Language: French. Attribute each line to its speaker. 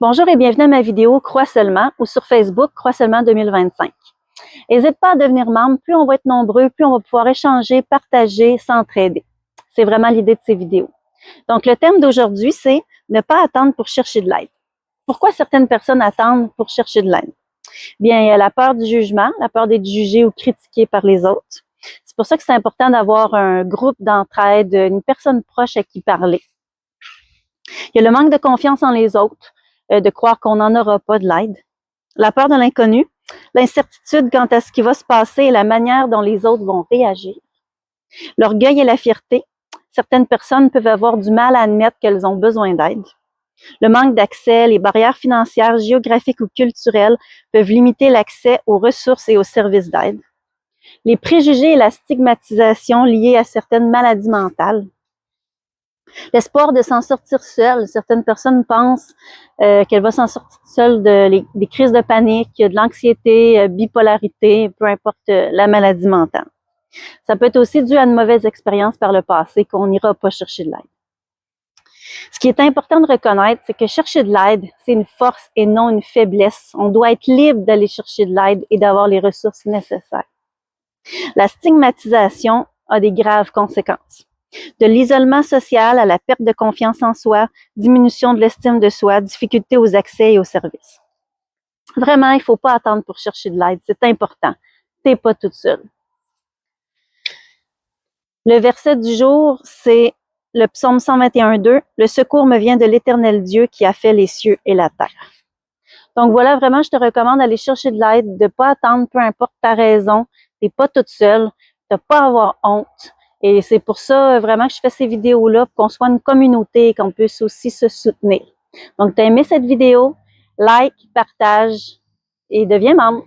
Speaker 1: Bonjour et bienvenue à ma vidéo Crois seulement ou sur Facebook Crois seulement 2025. N'hésite pas à devenir membre, plus on va être nombreux, plus on va pouvoir échanger, partager, s'entraider. C'est vraiment l'idée de ces vidéos. Donc le thème d'aujourd'hui, c'est ne pas attendre pour chercher de l'aide. Pourquoi certaines personnes attendent pour chercher de l'aide? Bien, il y a la peur du jugement, la peur d'être jugé ou critiqué par les autres. C'est pour ça que c'est important d'avoir un groupe d'entraide, une personne proche à qui parler. Il y a le manque de confiance en les autres, de croire qu'on n'en aura pas de l'aide. La peur de l'inconnu, l'incertitude quant à ce qui va se passer et la manière dont les autres vont réagir. L'orgueil et la fierté. Certaines personnes peuvent avoir du mal à admettre qu'elles ont besoin d'aide. Le manque d'accès, les barrières financières, géographiques ou culturelles peuvent limiter l'accès aux ressources et aux services d'aide. Les préjugés et la stigmatisation liés à certaines maladies mentales. L'espoir de s'en sortir seule. Certaines personnes pensent qu'elle va s'en sortir seule des crises de panique, de l'anxiété, bipolarité, peu importe la maladie mentale. Ça peut être aussi dû à une mauvaise expérience par le passé qu'on n'ira pas chercher de l'aide. Ce qui est important de reconnaître, c'est que chercher de l'aide, c'est une force et non une faiblesse. On doit être libre d'aller chercher de l'aide et d'avoir les ressources nécessaires. La stigmatisation a des graves conséquences. De l'isolement social à la perte de confiance en soi, diminution de l'estime de soi, difficulté aux accès et aux services. Vraiment, il ne faut pas attendre pour chercher de l'aide, c'est important. Tu n'es pas toute seule. Le verset du jour, c'est le psaume 121:2. Le secours me vient de l'Éternel Dieu qui a fait les cieux et la terre. Donc voilà, vraiment, je te recommande d'aller chercher de l'aide, de ne pas attendre, peu importe ta raison. Tu n'es pas toute seule, de ne pas avoir honte. Et c'est pour ça vraiment que je fais ces vidéos-là, pour qu'on soit une communauté et qu'on puisse aussi se soutenir. Donc, tu as aimé cette vidéo, like, partage et deviens membre.